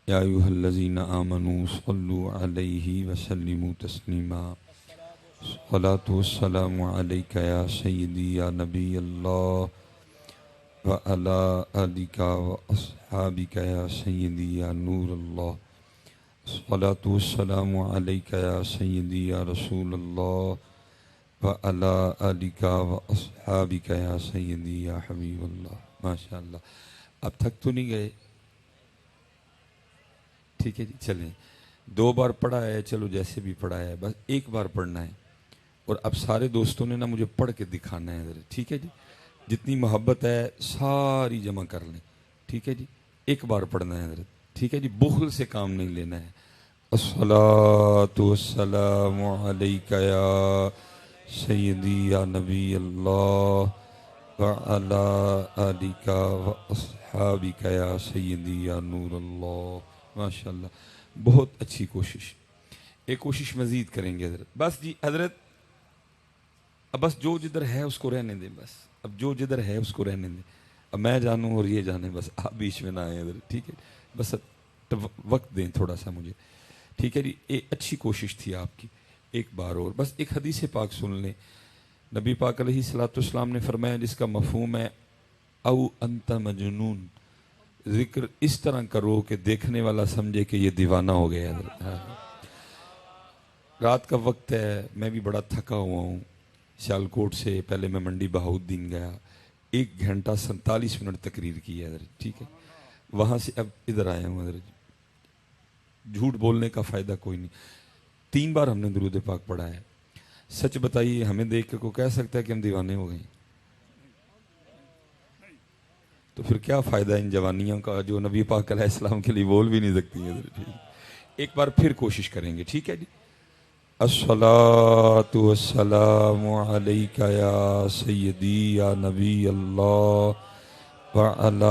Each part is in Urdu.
یا ایھا الذین آمنوا صلوا علیہ وسلموا تسلیما الصلاۃ والسلام علیک یا سیدی یا نبی اللہ وعلی آلک واصحابک یا سیدی یا نور اللہ الصلاۃ والسلام علیک یا سیدی یا رسول اللہ وعلی آلک واصحابک یا سیدی یا حبیب اللہ۔ ماشاء اللہ، اب تھک تو نہیں گئے؟ ٹھیک ہے جی، چلیں 2 بار پڑھا ہے، چلو جیسے بھی پڑھا ہے، بس ایک بار پڑھنا ہے، اور اب سارے دوستوں نے نا مجھے پڑھ کے دکھانا ہے ذرا، ٹھیک ہے جی؟ جتنی محبت ہے ساری جمع کر لیں، ٹھیک ہے جی؟ ایک بار پڑھنا ہے ذرا، ٹھیک ہے جی؟ بخل سے کام نہیں لینا ہے۔ الصلاۃ والسلام علیک یا سیدی یا نبی اللہ وعلی آلک واصحابک یا سیدی یا نور اللہ۔ ماشاء اللہ، بہت اچھی کوشش، ایک کوشش مزید کریں گے حضرت۔ بس جی حضرت، اب بس جو جدھر ہے اس کو رہنے دیں، بس اب جو جدھر ہے اس کو رہنے دیں، اب میں جانوں اور یہ جانے، بس آپ بیچ میں نہ آئیں حضرت، ٹھیک ہے؟ بس وقت دیں تھوڑا سا مجھے، ٹھیک ہے جی؟ ایک اچھی کوشش تھی آپ کی، ایک بار اور بس ایک حدیث پاک سن لیں۔ نبی پاک علیہ الصلوۃ والسلام نے فرمایا، جس کا مفہوم ہے او انت مجنون، ذکر اس طرح کرو کہ دیکھنے والا سمجھے کہ یہ دیوانہ ہو گیا ہے۔ رات کا وقت ہے، میں بھی بڑا تھکا ہوا ہوں، سیالکوٹ سے پہلے میں منڈی بہاؤالدین گیا، 1 گھنٹہ 47 منٹ تقریر کی ہے حضرت، ٹھیک ہے؟ وہاں سے اب ادھر آیا ہوں حضرت، جھوٹ بولنے کا فائدہ کوئی نہیں۔ 3 بار ہم نے درود پاک پڑھا ہے۔ سچ بتائیے، ہمیں دیکھ کے کوئی کہہ سکتا ہے کہ ہم دیوانے ہو گئے؟ تو پھر کیا فائدہ ان جوانیوں کا جو نبی پاک علیہ السلام کے لیے بول بھی نہیں سکتی ہیں؟ ایک بار پھر کوشش کریں گے، ٹھیک ہے جی؟ الصلاۃ والسلام علیک یا سیدی یا نبی اللہ وعلی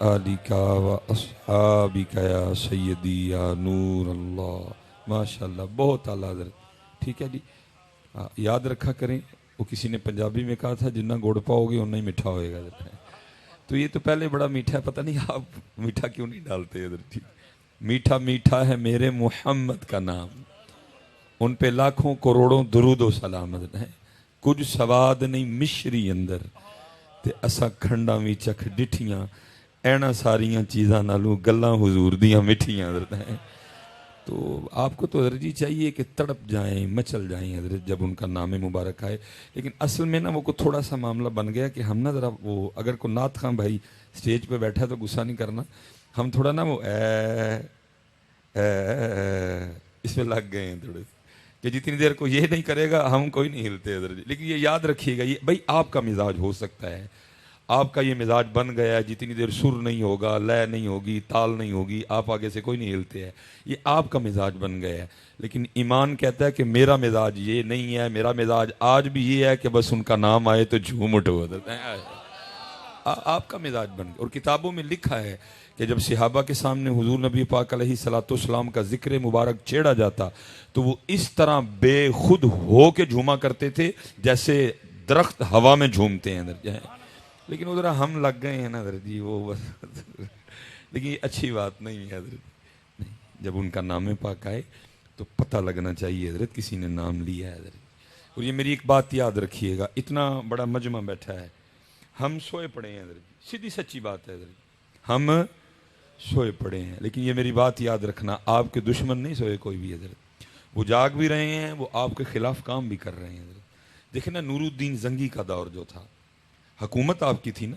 آلک واصحابک یا سیدی یا نور اللہ۔ ماشاء اللہ، بہت اعلیٰ حضرت، ٹھیک ہے جی؟ یاد رکھا کریں، وہ کسی نے پنجابی میں کہا تھا، جتنا گڑ پاؤ گے اتنا ہی میٹھا ہوئے گا حضرت۔ تو یہ تو پہلے بڑا میٹھا ہے، پتہ نہیں آپ میٹھا کیوں نہیں ڈالتے حضرت، ٹھیک؟ میٹھا میٹھا ہے میرے محمد کا نام، ان پہ لاکھوں کروڑوں درود و سلام ہے، کچھ سواد نہیں مشری اندر تے اساں کھنڈاں وی چکھ ڈٹھیاں، اینا ساریاں چیزاں نالوں گلاں حضور دیاں مٹھیاں حضرت ہیں۔ تو آپ کو تو حضرت جی چاہیے کہ تڑپ جائیں، مچل جائیں حضرت جب ان کا نام مبارک آئے، لیکن اصل میں نا وہ کو تھوڑا سا معاملہ بن گیا کہ ہم نا ذرا وہ، اگر کوئی نعت خواں بھائی سٹیج پہ بیٹھا ہے تو غصہ نہیں کرنا، ہم تھوڑا نا وہ اس میں لگ گئے ہیں تھوڑے سے، کہ جتنی دیر کو یہ نہیں کرے گا ہم کوئی نہیں ہلتے حضرت جی۔ لیکن یہ یاد رکھیے گا، یہ بھائی آپ کا مزاج ہو سکتا ہے، آپ کا یہ مزاج بن گیا ہے، جتنی دیر سر نہیں ہوگا، لے نہیں ہوگی، تال نہیں ہوگی، آپ آگے سے کوئی نہیں ہلتے ہے، یہ آپ کا مزاج بن گیا ہے۔ لیکن ایمان کہتا ہے کہ میرا مزاج یہ نہیں ہے، میرا مزاج آج بھی یہ ہے کہ بس ان کا نام آئے تو جھوم اٹھو حضرت۔ آپ کا مزاج بن گیا، اور کتابوں میں لکھا ہے کہ جب صحابہ کے سامنے حضور نبی پاک علیہ الصلوۃ والسلام کا ذکر مبارک چھیڑا جاتا تو وہ اس طرح بے خود ہو کے جھوما کرتے تھے جیسے درخت ہوا میں جھومتے ہیں حضرت۔ لیکن ادھر ہم لگ گئے ہیں نا حضرت جی، وہ بس لیکن یہ اچھی بات نہیں ہے حضرت، نہیں، جب ان کا نام پاک آئے تو پتہ لگنا چاہیے حضرت کسی نے نام لیا ہے حضرت۔ اور یہ میری ایک بات یاد رکھیے گا، اتنا بڑا مجمع بیٹھا ہے، ہم سوئے پڑے ہیں حضرت، سیدھی سچی بات ہے حضرت، ہم سوئے پڑے ہیں، لیکن یہ میری بات یاد رکھنا، آپ کے دشمن نہیں سوئے کوئی بھی حضرت، وہ جاگ بھی رہے ہیں، وہ آپ کے خلاف کام بھی کر رہے ہیں حضرت۔ دیکھیں نا، نور الدین زنگی کا دور جو تھا، حکومت آپ کی تھی نا،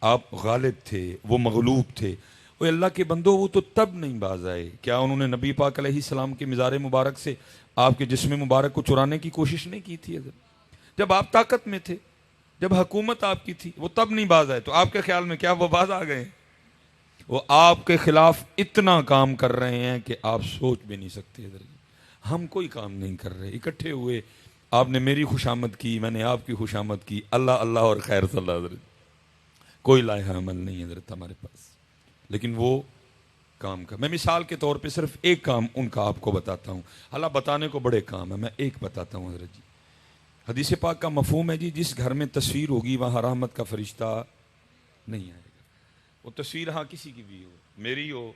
آپ غالب تھے، وہ مغلوب تھے، وہ اللہ کے بندو وہ تو تب نہیں باز آئے، کیا انہوں نے نبی پاک علیہ السلام کے مزار مبارک سے آپ کے جسم مبارک کو چرانے کی کوشش نہیں کی تھی حضرت؟ جب آپ طاقت میں تھے، جب حکومت آپ کی تھی، وہ تب نہیں باز آئے، تو آپ کے خیال میں کیا وہ باز آ گئے؟ وہ آپ کے خلاف اتنا کام کر رہے ہیں کہ آپ سوچ بھی نہیں سکتے حضرت۔ ہم کوئی کام نہیں کر رہے، اکٹھے ہوئے، آپ نے میری خوشامد کی، میں نے آپ کی خوشامد کی، اللہ اللہ اور خیر صلی اللہ حضرت، کوئی لائحہ عمل نہیں حضرت ہمارے پاس، لیکن وہ کام کا، میں مثال کے طور پہ صرف ایک کام ان کا آپ کو بتاتا ہوں، اللہ بتانے کو بڑے کام ہے، میں ایک بتاتا ہوں حضرت جی۔ حدیث پاک کا مفہوم ہے جی، جس گھر میں تصویر ہوگی وہاں رحمت کا فرشتہ نہیں آئے گا۔ وہ تصویر ہاں کسی کی بھی ہو، میری ہو،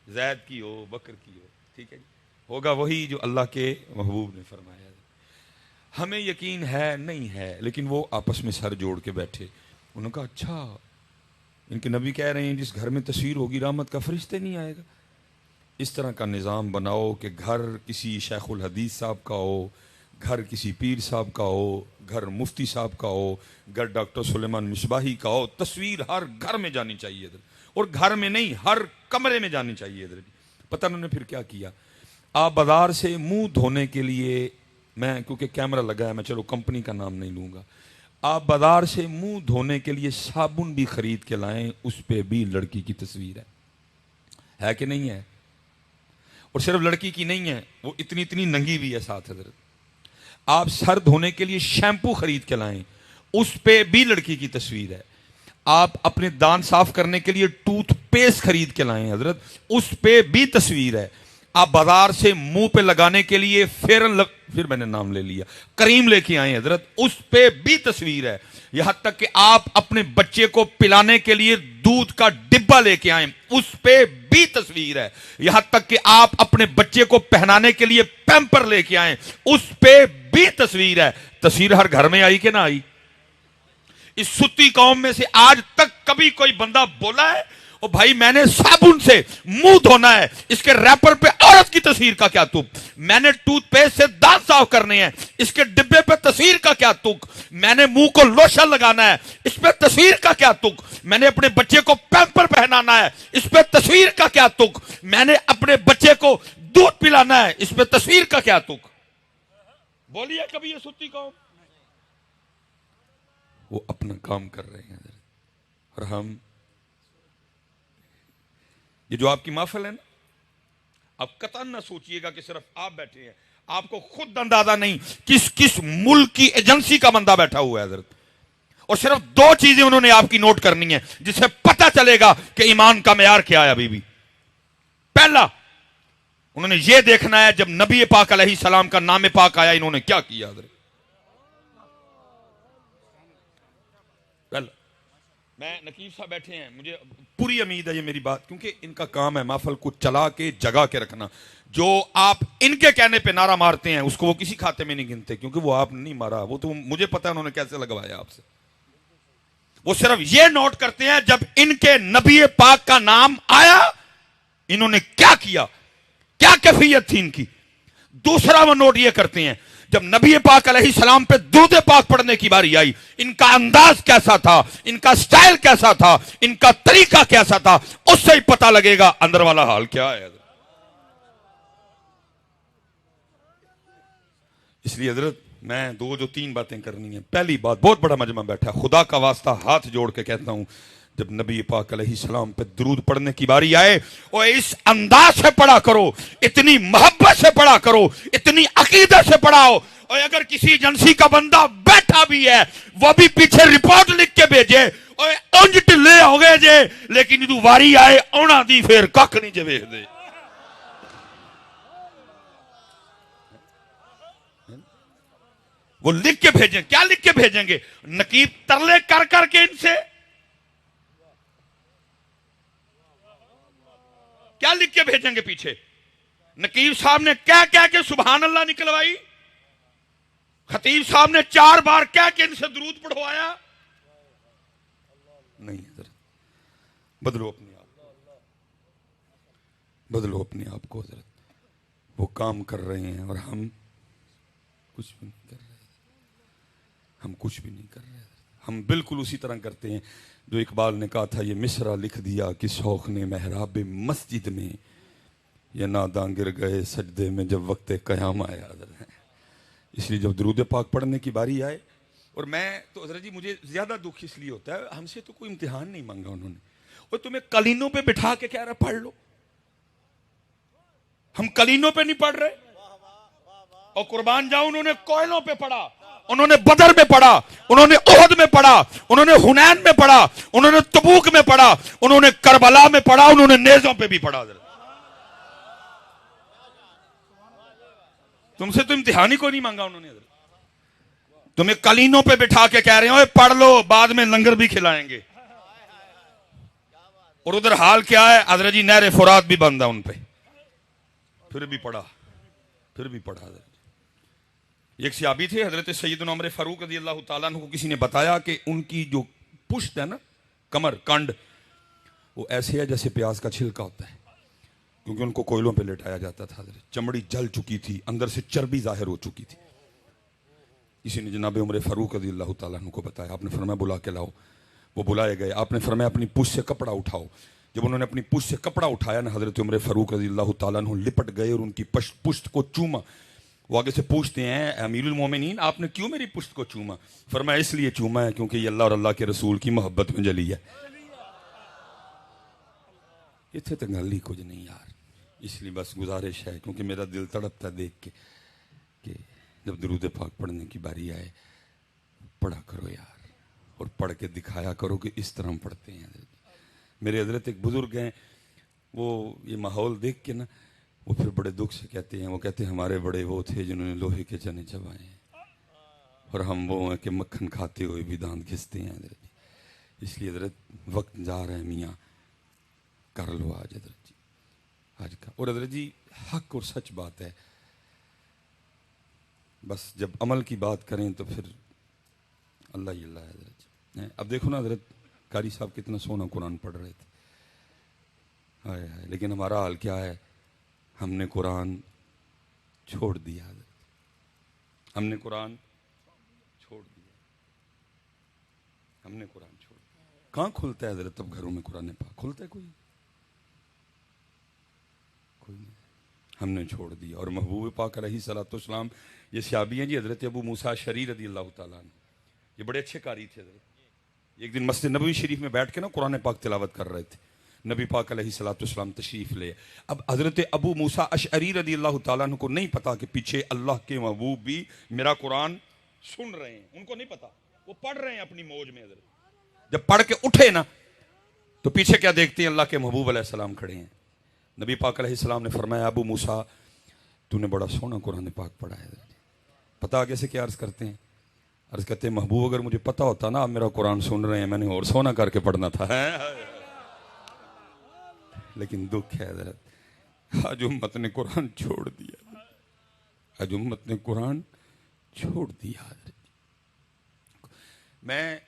زید کی ہو بکر کی ہو، ٹھیک ہے جی، ہوگا وہی جو اللہ کے محبوب نے فرمایا۔ ہمیں یقین ہے نہیں ہے، لیکن وہ آپس میں سر جوڑ کے بیٹھے، انہوں نے کہا اچھا ان کے نبی کہہ رہے ہیں جس گھر میں تصویر ہوگی رحمت کا فرشتے نہیں آئے گا۔ اس طرح کا نظام بناؤ کہ گھر کسی شیخ الحدیث صاحب کا ہو، گھر کسی پیر صاحب کا ہو، گھر مفتی صاحب کا ہو، گھر ڈاکٹر سلیمان مصباحی کا ہو، تصویر ہر گھر میں جانی چاہیے ادھر، اور گھر میں نہیں ہر کمرے میں جانی چاہیے ادھر۔ پتہ انہوں نے پھر کیا کیا، آپ بازار سے منہ دھونے کے لیے، میں کیونکہ کیمرہ لگا ہے میں چلو کمپنی کا نام نہیں لوں گا، آپ بازار سے منہ دھونے کے لیے صابن بھی خرید کے لائیں، اس پہ بھی لڑکی کی تصویر ہے کہ نہیں ہے؟ اور صرف لڑکی کی نہیں ہے، وہ اتنی اتنی ننگی بھی ہے ساتھ حضرت۔ آپ سر دھونے کے لیے شیمپو خرید کے لائیں، اس پہ بھی لڑکی کی تصویر ہے۔ آپ اپنے دانت صاف کرنے کے لیے ٹوتھ پیسٹ خرید کے لائیں حضرت، اس پہ بھی تصویر ہے۔ آپ بازار سے منہ پہ لگانے کے لیے پھر میں نے نام لے لیا، کریم لے کے آئیں حضرت، اس پہ بھی تصویر ہے۔ یہاں تک کہ آپ اپنے بچے کو پلانے کے لیے دودھ کا ڈبہ لے کے آئیں، اس پہ بھی تصویر ہے۔ یہاں تک کہ آپ اپنے بچے کو پہنانے کے لیے پیمپر لے کے آئیں، اس پہ بھی تصویر ہے۔ تصویر ہر گھر میں آئی کہ نہ آئی؟ اس ستی قوم میں سے آج تک کبھی کوئی بندہ بولا ہے او بھائی میں نے صابن سے منہ دھونا ہے، اس کے ریپر پہ عورت کی تصویر کا کیا تک؟ میں نے ٹوتھ پیسٹ سے دانت صاف کرنے ہیں، اس کے ڈبے پہ تصویر کا کیا تک؟ میں نے منہ کو لوشن لگانا ہے، اس پہ تصویر کا کیا تک؟ میں نے اپنے بچے کو پیمپر پہنانا ہے، اس پہ تصویر کا کیا تک؟ میں نے اپنے بچے کو دودھ پلانا ہے، اس پہ تصویر کا کیا تک؟ بولیے کبھی یہ ستی قوم؟ وہ اپنا کام کر رہے ہیں اور ہم، یہ جو آپ کی محفل ہے نا، آپ قطعاً نہ سوچئے گا کہ صرف آپ بیٹھے ہیں، آپ کو خود اندازہ نہیں کس کس ملک کی ایجنسی کا بندہ بیٹھا ہوا ہے حضرت، اور صرف دو چیزیں انہوں نے آپ کی نوٹ کرنی ہے جس سے پتہ چلے گا کہ ایمان کا معیار کیا ہے ابھی بھی۔ پہلا انہوں نے یہ دیکھنا ہے جب نبی پاک علیہ السلام کا نام پاک آیا انہوں نے کیا کیا حضرت۔ میں نقیب صاحب بیٹھے ہیں، مجھے پوری امید ہے یہ میری بات، کیونکہ ان کا کام ہے محفل کو چلا کے جگا کے رکھنا۔ جو آپ ان کے کہنے پہ نعرہ مارتے ہیں اس کو وہ کسی کھاتے میں نہیں گنتے، کیونکہ وہ آپ نے نہیں مارا، وہ تو مجھے پتا ہے انہوں نے کیسے لگوایا آپ سے۔ وہ صرف یہ نوٹ کرتے ہیں جب ان کے نبی پاک کا نام آیا انہوں نے کیا کیا، کیا کیفیت تھی ان کی۔ دوسرا وہ نوٹ یہ کرتے ہیں جب نبی پاک علیہ السلام پہ درود پاک پڑھنے کی باری آئی ان کا انداز کیسا تھا، ان کا سٹائل کیسا تھا، ان کا طریقہ کیسا تھا، اس سے ہی پتہ لگے گا اندر والا حال کیا ہے۔ اس لیے حضرت میں دو تین باتیں کرنی ہیں۔ پہلی بات، بہت بڑا مجمع بیٹھا، خدا کا واسطہ ہاتھ جوڑ کے کہتا ہوں جب نبی پاک علیہ السلام پہ درود پڑھنے کی باری آئے اور اس انداز سے پڑھا کرو، اتنی محبت سے پڑھا کرو، اتنی عقیدت سے پڑھاؤ، اور اگر کسی ایجنسی کا بندہ بیٹھا بھی ہے وہ بھی پیچھے رپورٹ لکھ کے بھیجے اور اونج ٹلے ہو گئے جے لیکن تو واری آئے اونا دی پھر کک نہیں جے بھیج دے۔ وہ لکھ کے بھیجیں، کیا لکھ کے بھیجیں گے؟ نقیب ترلے کر کر کے ان سے کیا لکھ کے بھیجیں گے پیچھے؟ نقیب صاحب نے کہہ کے سبحان اللہ نکلوائی، خطیب صاحب نے 4 بار کہہ کے ان سے درود پڑھوایا؟ نہیں حضرت، بدلو اپنے آپ کو، بدلو اپنے آپ کو حضرت۔ وہ کام کر رہے ہیں اور ہم کچھ بھی نہیں کر رہے، ہم کچھ بھی نہیں کر رہے، ہم بالکل اسی طرح کرتے ہیں جو اقبال نے کہا تھا، یہ مصرع لکھ دیا کہ شوق نے محراب مسجد میں، یہ ناداں گر گئے سجدے میں جب وقت قیام آیا۔ اس لیے جب درود پاک پڑھنے کی باری آئے، اور میں تو حضرت جی مجھے زیادہ دکھ اس لیے ہوتا ہے، ہم سے تو کوئی امتحان نہیں مانگا انہوں نے، اور تمہیں کلینوں پہ بٹھا کے کہہ رہا پڑھ لو، ہم کلینوں پہ نہیں پڑھ رہے، اور قربان جاؤں انہوں نے کوئلوں پہ پڑھا، انہوں نے بدر میں پڑھا، انہوں نے احد میں پڑھا، انہوں نے حنین میں پڑھا، انہوں نے تبوک میں پڑھا، انہوں نے کربلا میں پڑھا، انہوں نے نیزوں پہ بھی پڑھا۔ تم سے تو امتحان ہی کو نہیں مانگا انہوں نے، تمہیں کلینوں پہ بٹھا کے کہہ رہے ہیں پڑھ لو بعد میں لنگر بھی کھلائیں گے۔ اور ادھر حال کیا ہے حضرت جی نہر فرات بھی بند ہے ان پہ، پھر بھی پڑھا حضرت جی۔ ایک صحابی تھے حضرت سیدنا عمر فاروق رضی اللہ تعالیٰ عنہ کو کسی نے بتایا کہ ان کی جو پشت ہے نا، کمر کنڈ، وہ ایسے ہے جیسے پیاز کا چھلکا ہوتا ہے، کیونکہ ان کو کوئلوں پہ لٹایا جاتا تھا حضرت، چمڑی جل چکی تھی، اندر سے چربی ظاہر ہو چکی تھی۔ کسی نے جناب عمر فاروق رضی اللہ تعالیٰ عنہ کو بتایا، آپ نے فرمایا بلا کے لاؤ، وہ بلائے گئے، آپ نے فرمایا اپنی پشت سے کپڑا اٹھاؤ۔ جب انہوں نے اپنی پشت سے کپڑا اٹھایا نا، حضرت عمر فاروق رضی اللہ تعالیٰ عنہ لپٹ گئے اور ان کی پشت کو چوما۔ وہ آگے سے پوچھتے ہیں امیر المومنین آپ نے کیوں میری پشت کو چوما؟ فرمایا اس لیے چوما ہے کیونکہ یہ اللہ اور اللہ کے رسول کی محبت میں جلی ہے۔ یہ تھے تو گل ہی کچھ نہیں یار، اس لیے بس گزارش ہے، کیونکہ میرا دل تڑپتا دیکھ کے کہ جب درود پاک پڑھنے کی باری آئے پڑھا کرو یار، اور پڑھ کے دکھایا کرو کہ اس طرح ہم پڑھتے ہیں۔ میرے حضرت ایک بزرگ ہیں، وہ یہ ماحول دیکھ کے نا وہ پھر بڑے دکھ سے کہتے ہیں، وہ کہتے ہیں ہمارے بڑے وہ تھے جنہوں نے لوہے کے چنے چبائے ہیں، اور ہم وہ ہیں کہ مکھن کھاتے ہوئے بھی دانت گھستے ہیں حضرت۔ اس لیے حضرت وقت جا رہا ہے میاں، کر لو آج حضرت جی آج کا۔ اور حضرت جی حق اور سچ بات ہے، بس جب عمل کی بات کریں تو پھر اللہ ہی اللہ ہے حضرت جی۔ اب دیکھو نا حضرت قاری صاحب کتنا سونا قرآن پڑھ رہے تھے، ہائے ہائے، لیکن ہمارا حال کیا ہے؟ ہم نے قرآن چھوڑ دیا حضرت، ہم نے قرآن چھوڑ دیا، ہم نے قرآن چھوڑ دیا۔ کہاں کھلتا ہے حضرت اب گھروں میں قرآن پاک؟ کھلتا ہے کوئی نہیں، ہم نے چھوڑ دیا۔ اور محبوب پاک علیہ الصلوۃ والسلام، یہ صحابی ہیں جی حضرت ابو موسیٰ اشعری رضی اللہ تعالیٰ عنہ، یہ بڑے اچھے قاری تھے حضرت۔ ایک دن مسجد نبوی شریف میں بیٹھ کے نا قرآن پاک تلاوت کر رہے تھے، نبی پاک علیہ الصلوۃ والسلام تشریف لے۔ اب حضرت ابو موسیٰ اشعری رضی اللہ تعالیٰ عنہ کو نہیں پتا کہ پیچھے اللہ کے محبوب بھی میرا قرآن سن رہے ہیں، ان کو نہیں پتا، وہ پڑھ رہے ہیں اپنی موج میں حضرت۔ جب پڑھ کے اٹھے نا تو پیچھے کیا دیکھتے ہیں؟ اللہ کے محبوب علیہ السلام کھڑے ہیں۔ نبی پاک علیہ السلام نے فرمایا ابو موسیٰ تو نے بڑا سونا قرآن پاک پڑھا ہے۔ پتہ آگے سے کیا عرض کرتے ہیں؟ عرض کرتے ہیں محبوب اگر مجھے پتا ہوتا نا آپ میرا قرآن سن رہے ہیں، میں نے اور سونا کر کے پڑھنا تھا۔ لیکن دکھ ہے حضرت، آج امت نے قرآن چھوڑ دیا، آج امت نے قرآن چھوڑ دیا حضرت۔ میں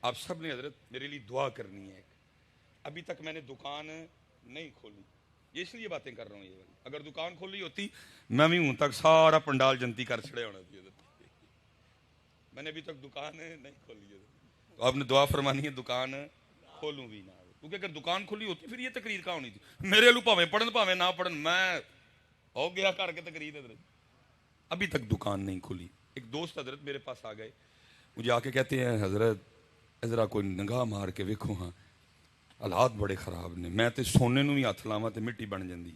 آپ سب نے حضرت میرے لیے دعا کرنی ہے۔ ابھی تک میں نے دکان نہیں کھولی، یہ اس لیے باتیں کر رہا ہوں۔ یہ اگر دکان کھولی ہوتی میں بھی ہوں تک سارا پنڈال جنتی کر چھڑے ہونا تھی حضرت۔ میں نے ابھی تک دکان نہیں کھولی ہے، تو آپ نے دعا فرمانی ہے دکان کھولوں بھی نہ، کیونکہ اگر دکان کھلی ہوتی پھر یہ تقریر کہاں ہونی تھی؟ میرے لو پاویں پڑھن پاویں نہ پڑھن، میں ہو گیا کر کے تقریر حضرت۔ ابھی تک دکان نہیں کھلی۔ ایک دوست حضرت میرے پاس آ گئے، مجھے آ کے کہتے ہیں حضرت ذرا کوئی نگاہ مار کے ویکھو ہاں، حالات بڑے خراب نے، میں تے سونے نو بھی ہاتھ لاواں تے مٹی بن جاندی۔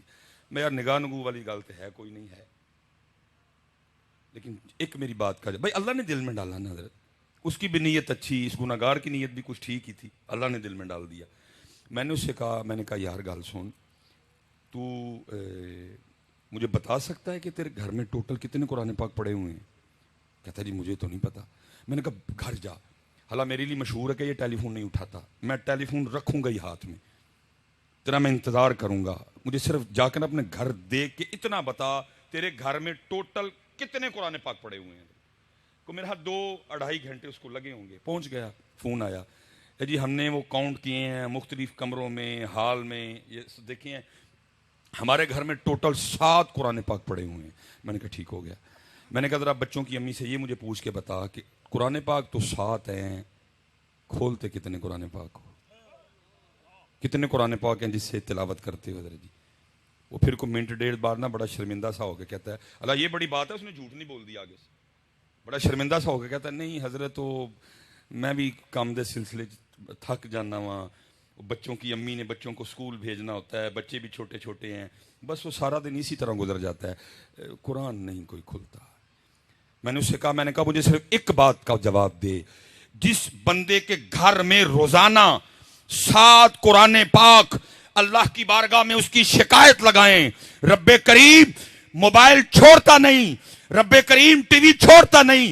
میں یار نگاہ نگو والی گل تے ہے کوئی نہیں ہے، لیکن ایک میری بات کا بھائی اللہ نے دل میں ڈالا نا حضرت، اس کی بھی نیت اچھی، اس گناہگار کی نیت بھی کچھ ٹھیک ہی تھی، اللہ نے دل میں ڈال دیا۔ میں نے اس سے کہا، میں نے کہا یار گل سن، تو مجھے بتا سکتا ہے کہ تیرے گھر میں ٹوٹل کتنے قرآن پاک پڑے ہوئے ہیں؟ کہتا جی مجھے تو نہیں پتا۔ میں نے کہا گھر جا، حالانکہ میرے لیے مشہور ہے کہ یہ ٹیلی فون نہیں اٹھاتا، میں ٹیلی فون رکھوں گا ہی ہاتھ میں، تیرا میں انتظار کروں گا، مجھے صرف جا کر اپنے گھر دیکھ کے اتنا بتا تیرے گھر میں ٹوٹل کتنے قرآن پاک پڑے ہوئے ہیں۔ کو میرے ہاتھ 2-2.5 گھنٹے اس کو لگے ہوں گے۔ پہنچ گیا، فون آیا، جی ہم نے وہ کاؤنٹ کیے ہیں مختلف کمروں میں، ہال میں، یہ دیکھیں ہمارے گھر میں ٹوٹل 7 قرآن پاک پڑے ہوئے ہیں۔ میں نے کہا ٹھیک ہو گیا۔ میں نے کہا ذرا بچوں کی امی سے یہ مجھے پوچھ کے بتا کہ قرآن پاک تو 7 ہیں، کھولتے کتنے قرآن پاک ہو، کتنے قرآن پاک ہیں جس سے تلاوت کرتے ہو حضرت جی؟ وہ پھر کو منٹ ڈیڑھ بار نا بڑا شرمندہ سا ہو کے کہتا ہے اللہ یہ بڑی بات ہے، اس نے جھوٹ نہیں بول دیا آگے سے، بڑا شرمندہ سا ہو کے کہتا ہے نہیں حضرت تو میں بھی کام دے سلسلے تھک جانا وہاں، بچوں کی امی نے بچوں کو اسکول بھیجنا ہوتا ہے، بچے بھی چھوٹے چھوٹے ہیں، بس وہ سارا دن اسی طرح گزر جاتا ہے، قرآن نہیں کوئی کھلتا۔ میں نے اس سے کہا، میں نے کہا مجھے صرف ایک بات کا جواب دے، جس بندے کے گھر میں روزانہ 7 قرآن پاک اللہ کی بارگاہ میں اس کی شکایت لگائیں، رب کریم موبائل چھوڑتا نہیں، رب کریم ٹی وی چھوڑتا نہیں،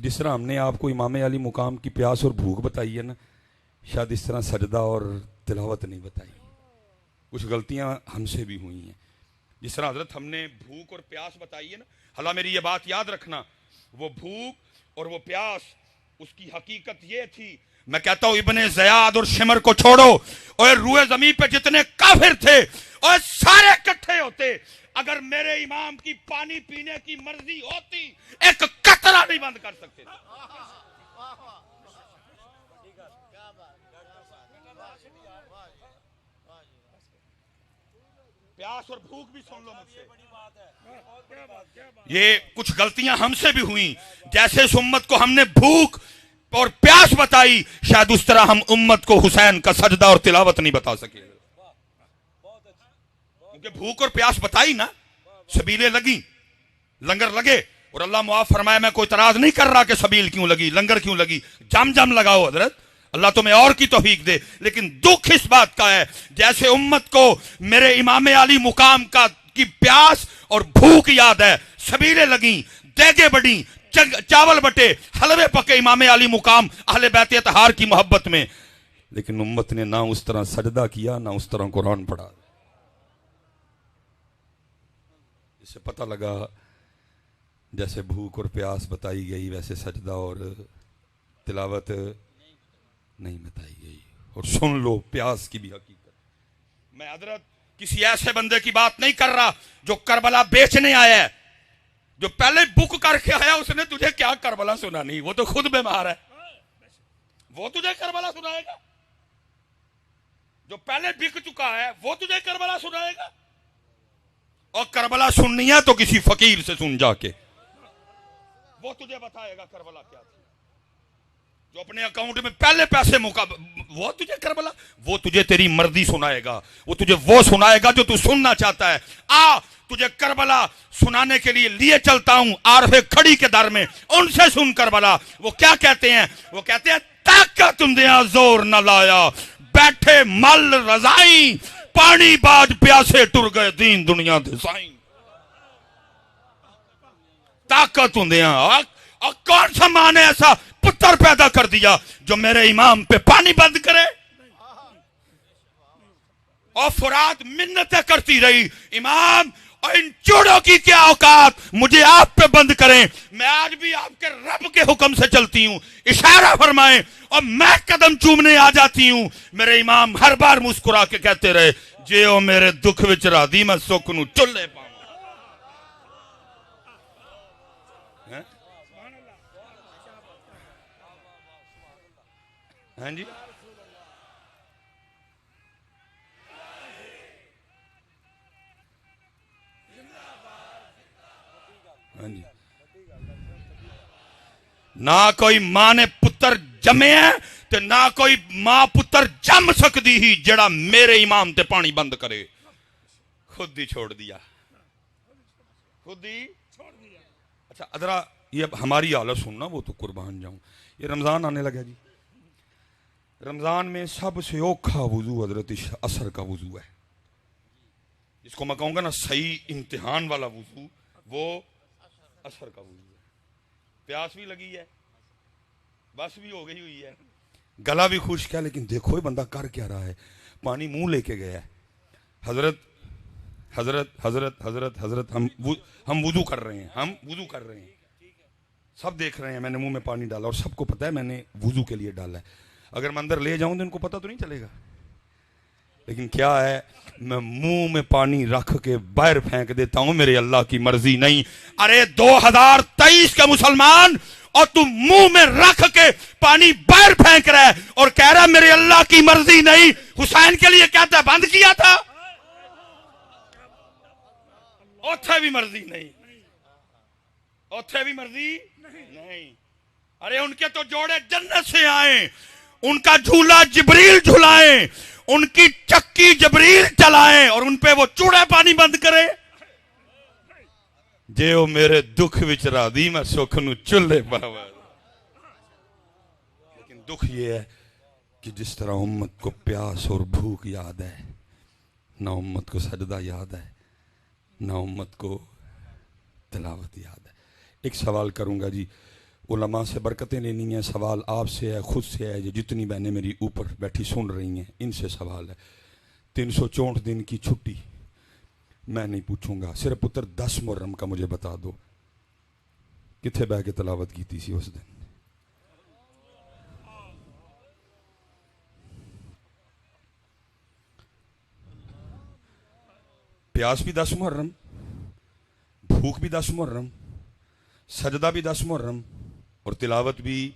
کہ جس طرح ہم نے آپ کو امام علی مقام کی پیاس اور بھوک بتائی ہے نا، شاید اس طرح سجدہ اور تلاوت نہیں بتائی. کچھ غلطیاں ہم سے بھی ہوئی ہیں. جس طرح حضرت ہم نے بھوک اور پیاس بتائی ہے نا، حالانکہ میری یہ بات یاد رکھنا، وہ بھوک اور وہ پیاس اس کی حقیقت یہ تھی. میں کہتا ہوں ابن زیاد اور شمر کو چھوڑو، اور روئے زمین پہ جتنے کافر تھے اور سارے اکٹھے ہوتے، اگر میرے امام کی پانی پینے کی مرضی ہوتی ایک قطرہ نہیں بند کر سکتے تھے. پیاس اور بھوک بھی سن لو مجھ سے. یہ کچھ غلطیاں ہم سے بھی ہوئیں. جیسے اس امت کو ہم نے بھوک اور پیاس بتائی، شاید اس طرح ہم امت کو حسین کا سجدہ اور تلاوت نہیں بتا سکے. کیونکہ بھوک اور پیاس بتائی نا، سبیلیں لگی، لنگر لگے. اور اللہ معاف فرمائے، میں کوئی اعتراض نہیں کر رہا کہ سبیل کیوں لگی، لنگر کیوں لگی، جم جم لگاؤ حضرت، اللہ تمہیں اور کی توفیق دے. لیکن دکھ اس بات کا ہے جیسے امت کو میرے امام علی مقام کی پیاس اور بھوک یاد ہے، سبیلیں لگیں، دیگیں بڑھیں، چاول بٹے، حلوے پکے امام علی مقام اہل بیت اطہار کی محبت میں، لیکن امت نے نہ اس طرح سجدہ کیا نہ اس طرح قرآن پڑھا. اس سے پتہ لگا جیسے بھوک اور پیاس بتائی گئی ویسے سجدہ اور تلاوت نہیں بتائی گئی. اور سن لو پیاس کی بھی حقیقت. میں حضرت کسی ایسے بندے کی بات نہیں کر رہا جو کربلا بیچنے آیا ہے، جو پہلے بک کر کے آیا، اس نے تجھے کیا کربلا سنانی، وہ تو خود بیمار ہے، وہ تجھے کربلا سنائے گا. جو پہلے بک چکا ہے وہ تجھے کربلا سنائے گا. اور کربلا سننی ہے تو کسی فقیر سے سن جا کے، وہ تجھے بتائے گا کربلا کیا تھی. جو اپنے اکاؤنٹ میں پہلے پیسے وہ تجھے کربلا، وہ تجھے تیری مرضی سنائے گا، وہ تجھے وہ سنائے گا جو تو سننا چاہتا ہے. تجھے کربلا سنانے کے لیے چلتا ہوں عارف کھڑی کے در میں، ان سے سن کربلا. وہ کیا کہتے ہیں؟ وہ کہتے ہیں طاقت دیا زور نہ لایا، بیٹھے مل رضائیں، پانی باج پیاسے ٹر گئے دین دنیا دے سائیں. طاقت دیا، اور کون سا ماں نے ایسا پتر پیدا کر دیا جو میرے امام پہ پانی بند کرے؟ اور فرات منتیں کرتی رہی، امام اور ان چوڑوں کی کیا اوقات مجھے آپ پہ بند کریں. میں آج بھی آپ کے رب کے حکم سے چلتی ہوں، اشارہ فرمائیں اور میں قدم چومنے آ جاتی ہوں. میرے امام ہر بار مسکرا کے کہتے رہے، جے او میرے دکھ وچ راضی میں سکھ نو چلے پاؤں. ہاں جی، ہاں جی. نہ کوئی ماں نے پتر جمے ہیں تے نہ کوئی ماں پتر جم سکتی ہی جڑا میرے امام تے پانی بند کرے. خود ہی چھوڑ دیا، خود ہی چھوڑ دیا. اچھا ادرا یہ اب ہماری حالت سننا، وہ تو قربان جاؤں. یہ رمضان آنے لگا جی. رمضان میں سب سے اوکھا وضو حضرت عصر کا وضو ہے، جس کو میں کہوں گا نا صحیح امتحان والا وضو، وہ عصر کا وضو ہے. پیاس بھی لگی ہے، بس بھی ہو گئی ہوئی ہے، گلا بھی خشک ہے، لیکن دیکھو یہ بندہ کر کیا رہا ہے، پانی منہ لے کے گیا ہے. حضرت حضرت حضرت حضرت حضرت ہم وضو کر رہے ہیں، ہم وضو کر رہے ہیں، سب دیکھ رہے ہیں. میں نے منہ میں پانی ڈالا اور سب کو پتا ہے میں نے وضو کے لیے ڈالا ہے. اگر میں اندر لے جاؤں تو ان کو پتا تو نہیں چلے گا، لیکن کیا ہے، میں منہ میں پانی رکھ کے باہر پھینک دیتا ہوں، میرے اللہ کی مرضی نہیں. ارے 2023 کے مسلمان، اور تم منہ میں رکھ کے پانی باہر پھینک رہا ہے اور کہہ رہا میرے اللہ کی مرضی نہیں. حسین کے لیے کہتا ہے بند کیا تھا، اوتھے بھی مرضی نہیں، اوتھے بھی مرضی نہیں. ارے ان کے تو جوڑے جنت سے آئیں، ان کا جھولا جبریل جھلائیں، ان کی چکی جبریل چلائیں اور ان پہ وہ چوڑے پانی بند کرے. جے او میرے دکھ وچ راضی میں سکھ نو چلے پاواں. لیکن دکھ یہ ہے کہ جس طرح امت کو پیاس اور بھوک یاد ہے، نہ امت کو سجدہ یاد ہے، نہ امت کو تلاوت یاد ہے. ایک سوال کروں گا جی، علماء سے برکتیں لینی ہیں. سوال آپ سے ہے, خود سے ہے, یہ جتنی بہنیں میری اوپر بیٹھی سن رہی ہیں ان سے سوال ہے. 364 دن کی چھٹی میں نہیں پوچھوں گا, صرف پتر 10 محرم کا مجھے بتا دو کتنے بہ کے تلاوت کی تھی اس دن. پیاس بھی 10 محرم, بھوک بھی 10 محرم, سجدہ بھی 10 محرم اور تلاوت بھی.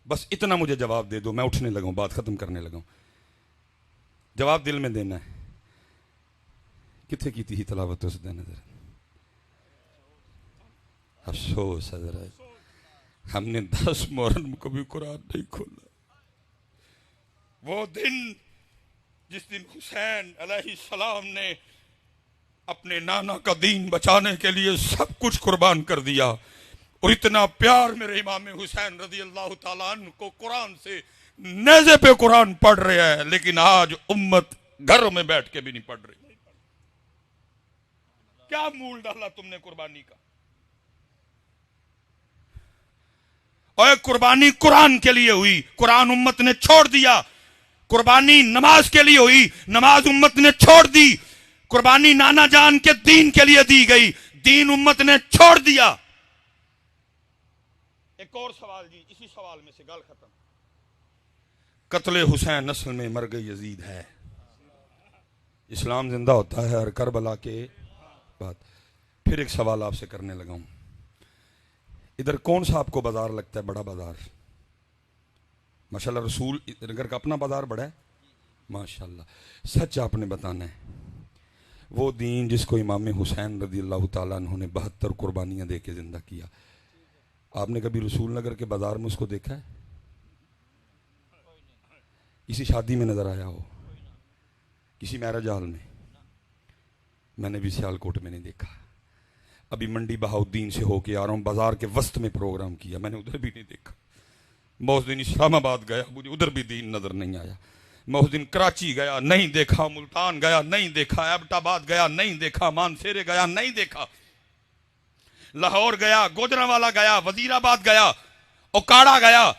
بس اتنا مجھے جواب دے دو, میں اٹھنے لگا ہوں, بات ختم کرنے لگا ہوں. جواب دل میں دینا ہے. کتنے کی تھی تلاوت اس دن؟ افسوس حضرت ہم نے 10 محرم کو بھی قرآن نہیں کھولا. وہ دن جس دن حسین علیہ السلام نے اپنے نانا کا دین بچانے کے لیے سب کچھ قربان کر دیا, اور اتنا پیار میرے امام حسین رضی اللہ تعالیٰ عنہ کو قرآن سے, نیزے پہ قرآن پڑھ رہا ہے, لیکن آج امت گھروں میں بیٹھ کے بھی نہیں پڑھ رہی. کیا مول ڈالا تم نے قربانی کا؟ اور قربانی قرآن کے لیے ہوئی, قرآن امت نے چھوڑ دیا. قربانی نماز کے لیے ہوئی, نماز امت نے چھوڑ دی. قربانی نانا جان کے دین کے لیے دی گئی, دین امت نے چھوڑ دیا. ایک اور سوال جی, اسی سوال میں سے گل ختم. قتل حسین اصل میں مرگ یزید ہے. اسلام زندہ ہوتا ہے اور کربلا کے بعد. پھر ایک سوال آپ سے کرنے لگا ہوں. ادھر کون سا آپ کو بازار لگتا ہے بڑا بازار؟ ماشاءاللہ رسول نگر کا اپنا بازار بڑا ہے ماشاءاللہ. سچ آپ نے بتانا ہے, وہ دین جس کو امام حسین رضی اللہ تعالیٰ عنہ نے 72 قربانیاں دے کے زندہ کیا, آپ نے کبھی رسول نگر کے بازار میں اس کو دیکھا ہے؟ کسی شادی میں نظر آیا ہو, کسی میرج ہال میں؟ میں نے بھی سیالکوٹ میں نہیں دیکھا. ابھی منڈی بہاؤدین سے ہو کے آ رہا ہوں, بازار کے وسط میں پروگرام کیا, میں نے ادھر بھی نہیں دیکھا. میں اس دن اسلام آباد گیا, مجھے ادھر بھی دین نظر نہیں آیا. میں اس دن کراچی گیا, نہیں دیکھا. ملتان گیا, نہیں دیکھا. ایبٹ آباد گیا, نہیں دیکھا. مانسیرے گیا, نہیں دیکھا. لاہور گیا, گوجرانوالا گیا, وزیر آباد گیا, اوکاڑا گیا,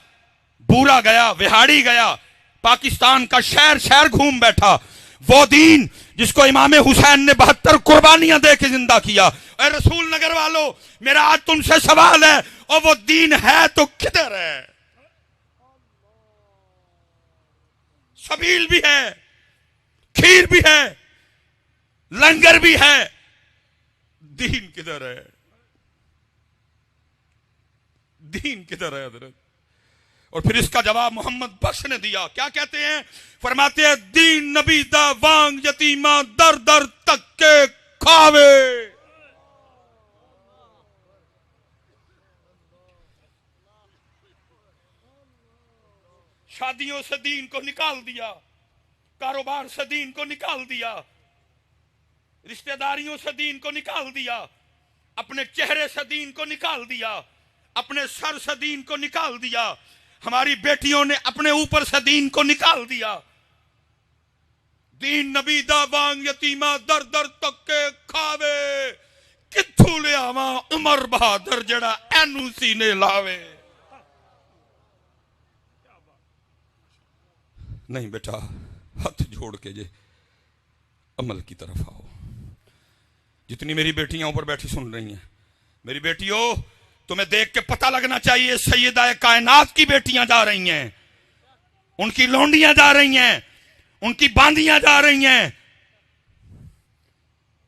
بورا گیا, وہاڑی گیا, پاکستان کا شہر شہر گھوم بیٹھا. وہ دین جس کو امام حسین نے 72 قربانیاں دے کے زندہ کیا. اے رسول نگر والو, میرا آج تم سے سوال ہے, اور وہ دین ہے تو کدھر ہے؟ سبیل بھی ہے, کھیر بھی ہے, لنگر بھی ہے, دین کدھر ہے؟ دین کدھر ہے حضرت؟ اور پھر اس کا جواب محمد بخش نے دیا. کیا کہتے ہیں؟ فرماتے ہیں دین نبی دا وانگ یتیماں در در تک کے کھاوے. شادیوں سے دین کو نکال دیا, کاروبار سے دین کو نکال دیا, رشتہ داریوں سے دین کو نکال دیا, اپنے چہرے سے دین کو نکال دیا, اپنے سر سے دین کو نکال دیا. ہماری بیٹیوں نے اپنے اوپر سے دین کو نکال دیا. دین نبی دا وانگ یتیمہ در در تک کے کھاوے, کتھو لے آواں عمر بہادر جڑا اینو سینے لاوے. نہیں بیٹا, ہاتھ جوڑ کے جے عمل کی طرف آؤ. جتنی میری بیٹیاں اوپر بیٹھی سن رہی ہیں, میری بیٹیوں تمہیں دیکھ کے پتہ لگنا چاہیے سیدہ کائنات کی بیٹیاں جا رہی ہیں, ان کی لونڈیاں جا رہی ہیں, ان کی باندیاں جا رہی ہیں.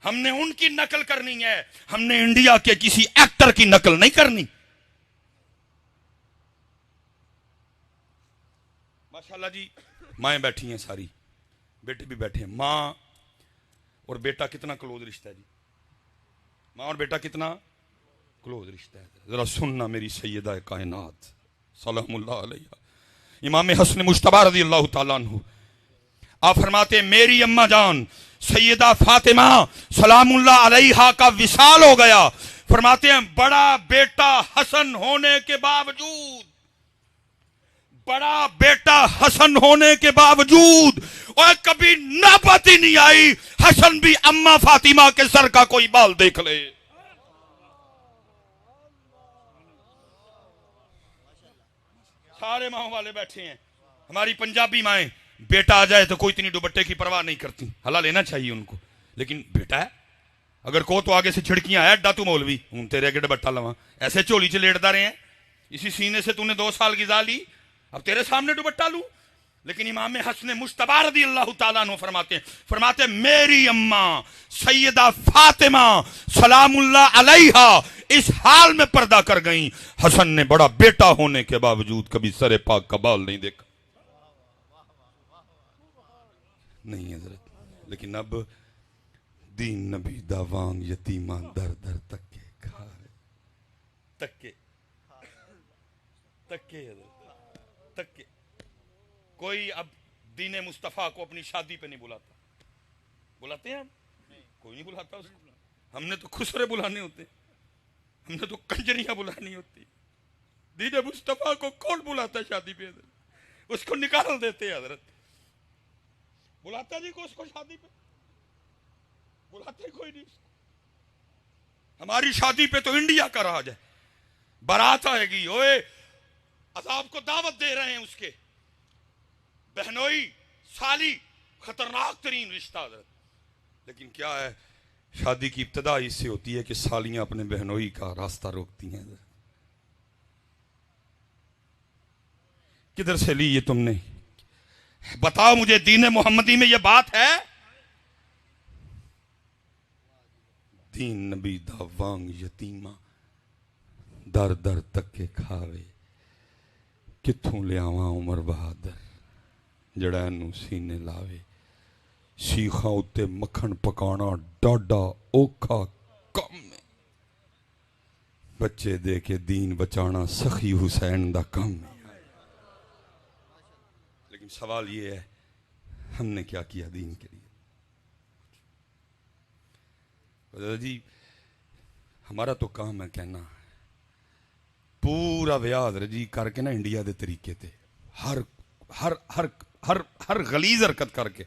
ہم نے ان کی نقل کرنی ہے, ہم نے انڈیا کے کسی ایکٹر کی نقل نہیں کرنی. ماشاءاللہ جی, مائیں بیٹھی ہیں ساری, بیٹے بھی بیٹھے ہیں. ماں اور بیٹا کتنا کلوز رشتہ ہے جی, ماں اور بیٹا کتنا کلوز رشتہ ہے. ذرا سننا میری سیدہ کائنات سلام اللہ علیہ, امام حسن مجتبی رضی اللہ تعالیٰ عنہ, آپ فرماتے ہیں میری اماں جان سیدہ فاطمہ سلام اللہ علیہا کا وصال ہو گیا. فرماتے ہیں بڑا بیٹا حسن ہونے کے باوجود, بڑا بیٹا حسن ہونے کے باوجود اور کبھی نوبت ہی نہیں آئی حسن بھی اماں فاطمہ کے سر کا کوئی بال دیکھ لے. سارے ماؤں والے بیٹھے ہیں. ہماری پنجابی مائیں بیٹا آ جائے تو کوئی اتنی دوپٹے کی پرواہ نہیں کرتی. حلال لینا چاہیے ان کو, لیکن بیٹا ہے اگر کو تو آگے سے چھڑکیاں آیا ڈا تو مولوی ہوں تیرے اگے ڈبٹا لواں, ایسے چولی چ لیٹتا رہے ہیں. اسی سینے سے تو نے 2 سال غذا لی, اب تیرے سامنے دوپٹا لوں. لیکن امام حسن مجتبی رضی اللہ تعالیٰ عنہ فرماتے ہیں میری اماں سیدہ فاطمہ سلام اللہ علیہا اس حال میں پردہ کر گئیں, حسن نے بڑا بیٹا ہونے کے باوجود کبھی سر پاک کا بال نہیں دیکھا. نہیں حضرت, لیکن اب دین نبی دا وانگ یتیماں در در تکے کھاوے. تکے حضرت تکے. کوئی اب دین مصطفیٰ کو اپنی شادی پہ نہیں بلاتا. بلاتے ہیں ہم؟ کوئی نہیں بلاتا اس کو. ہم نے تو خسرے بلانے ہوتے, ہم نے تو کنجریاں بلانی ہوتی. دین مصطفیٰ کو کون بلاتا ہے شادی پہ حضرت؟ اس کو نکال دیتے حضرت. بلاتا جی کو اس کو شادی پہ بلاتے کوئی نہیں. ہماری شادی پہ تو انڈیا کا راج ہے. بارات آئے گی, اوے عذاب کو دعوت دے رہے ہیں اس کے. بہنوئی سالی خطرناک ترین رشتہ حضرت. لیکن کیا ہے, شادی کی ابتدا اس سے ہوتی ہے کہ سالیاں اپنے بہنوئی کا راستہ روکتی ہیں. کدھر سے لی یہ تم نے؟ بتاؤ مجھے, دین محمدی میں یہ بات ہے؟ دین نبی دا وانگ یتیماں در در تکے کھاوے, کتھوں لیاواں عمر بہادر جڑا اینوں سینے لاوے. شیخاں اتے مکھن پکانا ڈاڈا اوکھا کم ہے, بچے دے کے دین بچانا سخی حسین دا کم ہے. لیکن سوال یہ ہے, ہم نے کیا کیا دین کے لیے؟ جی ہمارا تو کام ہے کہنا, پورا بیاض رجی کر کے نا انڈیا دے طریقے تے ہر ہر ہر ہر ہر غلیظ حرکت کر کے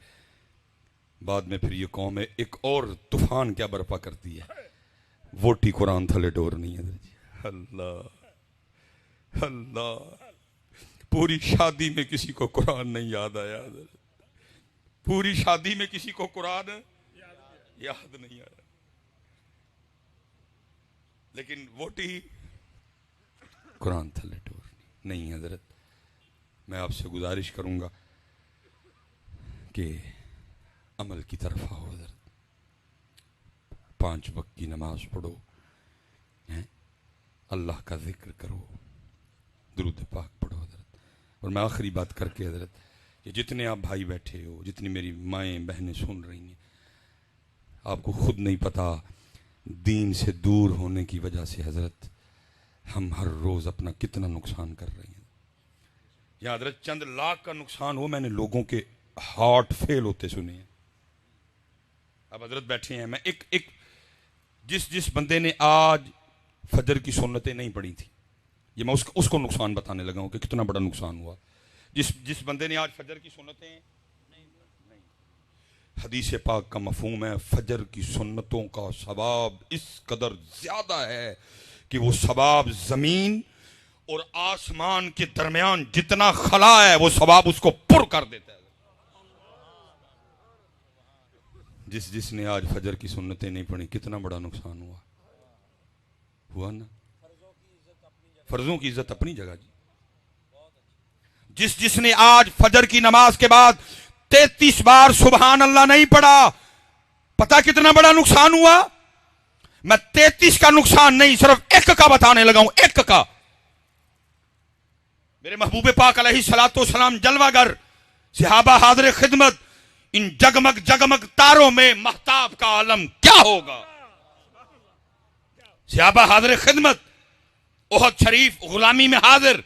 بعد میں پھر یہ قوم ہے ایک اور طوفان کیا برپا کرتی ہے, ووٹی قرآن تھلے ڈور نہیں ہے جی. اللہ اللہ, پوری شادی میں کسی کو قرآن نہیں یاد آیا, پوری شادی میں کسی کو قرآن یاد نہیں آیا, لیکن ووٹی قرآن تھلے ڈور نہیں. حضرت میں آپ سے گزارش کروں گا کہ عمل کی طرف آؤ حضرت. 5 وقت کی نماز پڑھو, اللہ کا ذکر کرو, درود پاک پڑھو حضرت. اور میں آخری بات کر کے حضرت, کہ جتنے آپ بھائی بیٹھے ہو, جتنی میری مائیں بہنیں سن رہی ہیں, آپ کو خود نہیں پتا دین سے دور ہونے کی وجہ سے حضرت ہم ہر روز اپنا کتنا نقصان کر رہے ہیں. یا حضرت چند لاکھ کا نقصان ہو, میں نے لوگوں کے ہارٹ فیل ہوتے سنے ہیں. اب حضرت بیٹھے ہیں, میں ایک جس بندے نے آج فجر کی سنتیں نہیں پڑھی تھی, یہ میں اس کو نقصان بتانے لگا ہوں کہ کتنا بڑا نقصان ہوا. جس بندے نے آج فجر کی سنتیں نہیں, حدیث پاک کا مفہوم ہے فجر کی سنتوں کا ثواب اس قدر زیادہ ہے کہ وہ ثواب زمین اور آسمان کے درمیان جتنا خلا ہے وہ ثواب اس کو پر کر دیتا ہے. جس نے آج فجر کی سنتیں نہیں پڑھی, کتنا بڑا نقصان ہوا نا. فرضوں کی عزت اپنی جگہ جی. جس نے آج فجر کی نماز کے بعد 33 بار سبحان اللہ نہیں پڑھا, پتہ کتنا بڑا نقصان ہوا. میں 33 کا نقصان نہیں, صرف ایک کا بتانے لگا ہوں, ایک کا. میرے محبوب پاک علیہ الصلوۃ والسلام جلوہ گر, صحابہ حاضر خدمت, ان جگمگ جگمگ تاروں میں مہتاب کا عالم کیا ہوگا. صحابہ حاضر خدمت, احد شریف غلامی میں حاضر,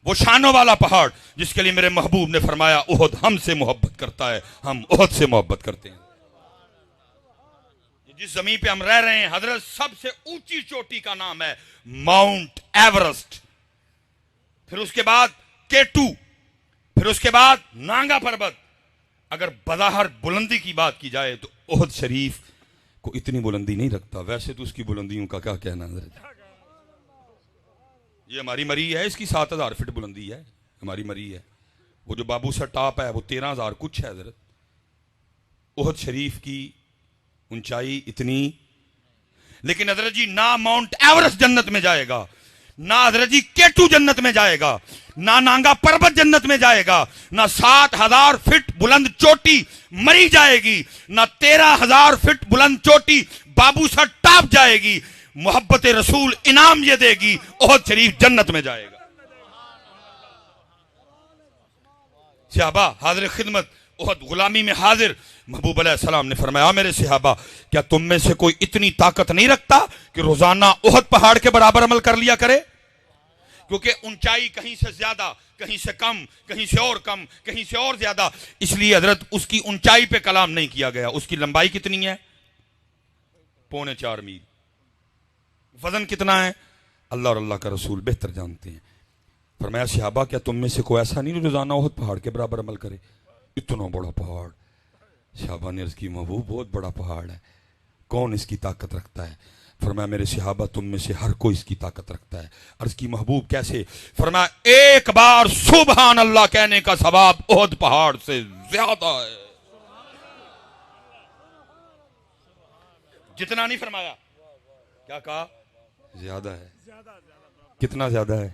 وہ شانوں والا پہاڑ جس کے لیے میرے محبوب نے فرمایا احد ہم سے محبت کرتا ہے, ہم احد سے محبت کرتے ہیں. جس زمین پہ ہم رہ رہے ہیں حضرت, سب سے اونچی چوٹی کا نام ہے ماؤنٹ ایورسٹ, پھر اس کے بعد K2, پھر اس کے بعد نانگا پربت. اگر بظاہر بلندی کی بات کی جائے تو احد شریف کو اتنی بلندی نہیں رکھتا, ویسے تو اس کی بلندیوں کا کیا کہنا حضرت. یہ ہماری مری ہے، اس کی 7,000 فٹ بلندی ہے، ہماری مری ہے۔ وہ جو بابو سر ٹاپ ہے وہ 13,000 کچھ ہے حضرت۔ احد شریف کی اونچائی اتنی، لیکن حضرت جی نہ ماؤنٹ ایورسٹ جنت میں جائے گا، نہ حضرت جی کیٹو جنت میں جائے گا، نہ نانگا پربت جنت میں جائے گا، نہ 7,000 فٹ بلند چوٹی مری جائے گی، نہ 13,000 فٹ بلند چوٹی بابو سر ٹاپ جائے گی۔ محبت رسول انعام یہ دے گی، احد شریف جنت میں جائے گا۔ صحابہ حاضر خدمت، احد غلامی میں حاضر، محبوب علیہ السلام نے فرمایا میرے صحابہ کیا تم میں سے کوئی اتنی طاقت نہیں رکھتا کہ روزانہ احد پہاڑ کے برابر عمل کر لیا کرے؟ کیونکہ اونچائی کہیں سے زیادہ، کہیں سے کم، کہیں سے اور کم، کہیں سے اور زیادہ، اس لیے حضرت اس کی اونچائی پہ کلام نہیں کیا گیا۔ اس کی لمبائی کتنی ہے؟ 4.25 میل۔ وزن کتنا ہے؟ اللہ اور اللہ کا رسول بہتر جانتے ہیں۔ فرمایا صحابہ کیا تم میں سے کوئی ایسا نہیں روزانہ احد پہاڑ کے برابر عمل کرے؟ اتنا بڑا پہاڑ۔ صحابہ نے عرض کی محبوب بہت بڑا پہاڑ ہے، کون اس کی طاقت رکھتا ہے؟ فرمایا میرے صحابہ تم میں سے ہر کوئی اس کی طاقت رکھتا ہے۔ عرض کی محبوب کیسے؟ فرمایا ایک بار سبحان اللہ کہنے کا ثواب احد پہاڑ سے زیادہ ہے۔ جتنا نہیں فرمایا، کیا کہا؟ زیادہ ہے۔ کتنا زیادہ ہے؟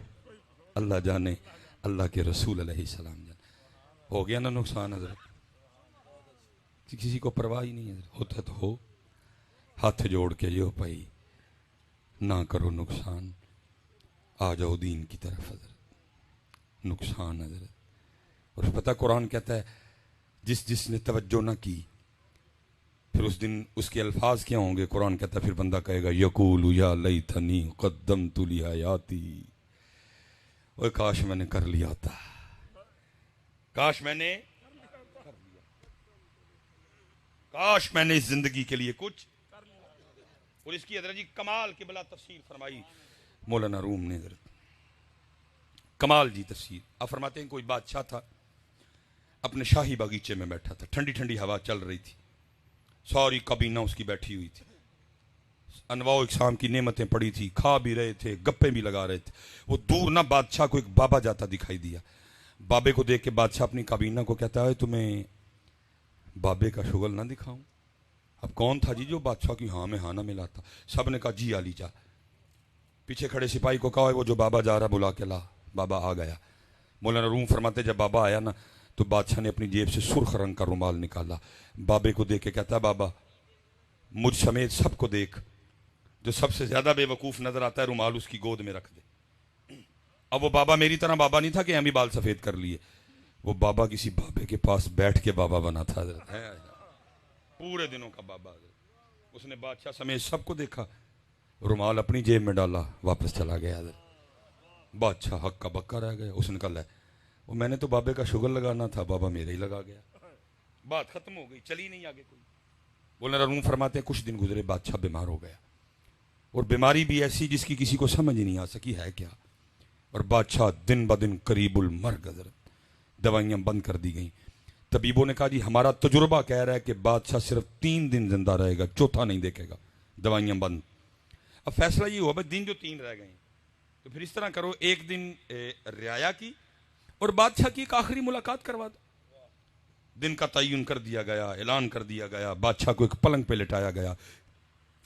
اللہ جانے، اللہ کے رسول علیہ السلام جانے۔ ہو گیا نا نقصان حضرت؟ کسی کو پرواہ ہی نہیں ہے، ہوتا تو ہو، ہاتھ جوڑ کے جو پائی نہ کرو نقصان، آ جاؤ دین کی طرف حضرت۔ نقصان حضرت، اور پتہ قرآن کہتا ہے جس نے توجہ نہ کی پھر اس دن اس کے الفاظ کیا ہوں گے؟ قرآن کہتا ہے پھر بندہ کہے گا یقول یا لیتنی قدمت لحیاتی، اوہ کاش میں نے کر لیا تھا، کاش میں نے کاش میں نے اس زندگی کے لیے کچھ۔ اور اس کی حضرت جی کمال کی بلا تفسیر فرمائی مولانا روم نے حضرت، کمال جی تفسیر۔ آپ فرماتے ہیں کوئی بادشاہ تھا اپنے شاہی باغیچے میں بیٹھا تھا، ٹھنڈی ٹھنڈی ہوا چل رہی تھی، ساری کابینہ اس کی بیٹھی ہوئی تھی، انواع اقسام کی نعمتیں پڑی تھی، کھا بھی رہے تھے، گپیں بھی لگا رہے تھے۔ وہ دور نہ بادشاہ کو ایک بابا جاتا دکھائی دیا۔ بابے کو دیکھ کے بادشاہ اپنی کابینہ کو کہتا ہے تمہیں بابے کا شغل نہ دکھاؤں؟ اب کون تھا جی جو بادشاہ کی ہاں میں ہاں نہ ملاتا؟ سب نے کہا جی علی جا۔ پیچھے کھڑے سپاہی کو کہا وہ جو بابا جا رہا بلا کے لا۔ بابا آ گیا۔ مولانا روم فرماتے جب بابا آیا نا تو بادشاہ نے اپنی جیب سے سرخ رنگ کا رومال نکالا، بابے کو دیکھ کے کہتا بابا مجھ سمیت سب کو دیکھ، جو سب سے زیادہ بے وقوف نظر آتا ہے رومال اس کی گود میں رکھ دے۔ اب وہ بابا میری طرح بابا نہیں تھا کہ ہم ہی بال سفید کر لیے، وہ بابا کسی بابے کے پاس بیٹھ کے بابا بنا تھا حضرت، پورے دنوں کا بابا حضرت۔ اس نے بادشاہ سمیت سب کو دیکھا، رومال اپنی جیب میں ڈالا، واپس چلا گیا حضرت۔ بادشاہ ہک کا بکا رہ گیا۔ اس نے کہا وہ میں نے تو بابے کا شغل لگانا تھا، بابا میرے ہی لگا گیا۔ بات ختم ہو گئی، چلی نہیں آگے کوئی۔ بولنے روم فرماتے ہیں کچھ دن گزرے، بادشاہ بیمار ہو گیا، اور بیماری بھی ایسی جس کی کسی کو سمجھ نہیں آ سکی ہے کیا، اور بادشاہ دن بدن قریب المرگ حضرت، دوائیاں بند کر دی گئیں۔ طبیبوں نے کہا جی ہمارا تجربہ کہہ رہا ہے کہ بادشاہ صرف 3 دن زندہ رہے گا، چوتھا نہیں دیکھے گا، دوائیاں بند۔ اب فیصلہ یہ ہوا بھائی دن جو 3 رہ گئے ہیں تو پھر اس طرح کرو، ایک دن رعایا کی اور بادشاہ کی ایک آخری ملاقات کروا دو۔ دن کا تعین کر دیا گیا، اعلان کر دیا گیا، بادشاہ کو ایک پلنگ پہ لٹایا گیا،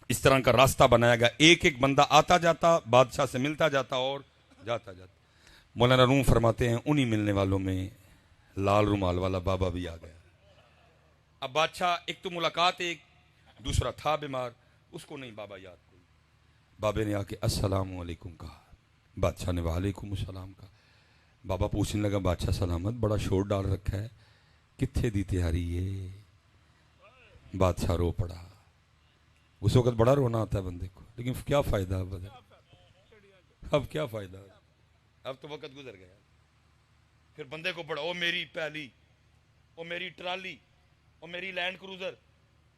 اس طرح کا راستہ بنایا گیا، ایک ایک بندہ آتا جاتا بادشاہ سے ملتا جاتا اور جاتا جاتا۔ مولانا روم فرماتے ہیں انہی ملنے والوں میں لال رومال والا بابا بھی آ گیا۔ اب بادشاہ ایک تو ملاقات، ایک دوسرا تھا بیمار، اس کو نہیں بابا یاد کوئی۔ بابے نے آ کے السلام علیکم کہا، بادشاہ نے وعلیکم السلام کہا۔ بابا پوچھنے لگا بادشاہ سلامت، بڑا شور ڈال رکھا ہے، کتھے دی تیاری ہے؟ بادشاہ رو پڑا۔ اس وقت بڑا رونا آتا ہے بندے کو، لیکن کیا فائدہ اب کیا فائدہ، اب تو وقت گزر گیا۔ پھر بندے کو بڑا، او میری پہلی، او میری ٹرالی، او میری لینڈ کروزر،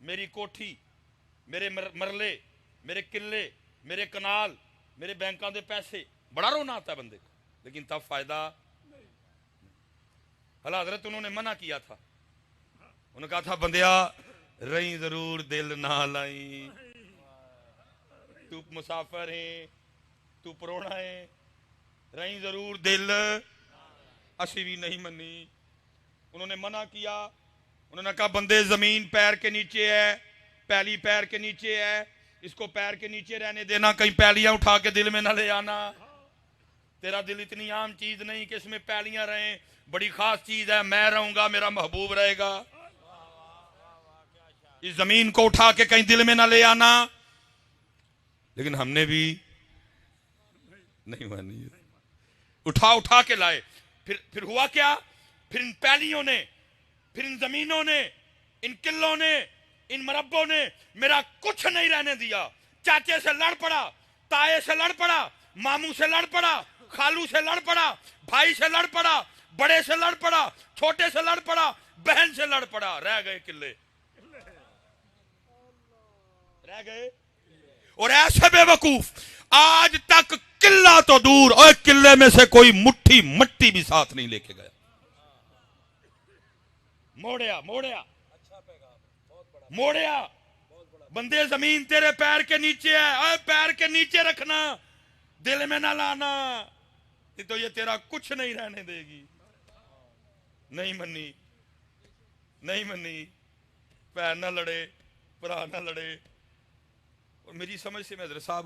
میری کوٹھی، میرے مرلے، میرے قلعے، میرے کنال، میرے بینکاں دے پیسے، بڑا رونا آتا ہے بندے کو، لیکن تب فائدہ۔ اللہ حضرت انہوں نے منع کیا تھا، انہوں نے کہا تھا بندیا رہی ضرور دل نہ لائی، تو مسافر ہے، تو پرونا ہے، رہی ضرور دل اسی بھی نہیں منی. انہوں نے منع کیا, انہوں نے کہا بندے زمین پیر کے نیچے ہے, پہلی پیر کے نیچے ہے, اس کو پیر کے نیچے رہنے دینا, کہیں پہلیاں اٹھا کے دل میں نہ لے آنا. تیرا دل اتنی عام چیز نہیں کہ اس میں پہلیاں رہیں, بڑی خاص چیز ہے, میں رہوں گا میرا محبوب رہے گا. اس زمین کو اٹھا کے کہیں دل میں نہ لے آنا. لیکن ہم نے بھی نہیں مانی, اٹھا کے لائے. پھر ہوا کیا؟ پھر ان پہلیوں نے, پھر ان زمینوں نے, ان قلوں نے, ان مربوں نے میرا کچھ نہیں رہنے دیا. چاچے سے لڑ پڑا, تائے سے لڑ پڑا, ماموں سے لڑ پڑا, خالو سے لڑ پڑا, بھائی سے لڑ پڑا, بڑے سے لڑ پڑا, چھوٹے سے لڑ پڑا, بہن سے لڑ پڑا, رہ گئے قلے, رہ گئے. اور ایسے بے وقوف آج تک قلعہ تو دور, اور قلعے میں سے کوئی مٹھی مٹی بھی ساتھ نہیں لے کے گیا. موڑیا بندے, زمین تیرے پیر کے نیچے ہے, اے پیر کے نیچے رکھنا, دل میں نہ لانا, تو یہ تیرا کچھ نہیں رہنے دے گی. نہیں منی, نہیں منی. پیر نہ لڑے, برا نہ لڑے. اور میری سمجھ سے میں حضرت صاحب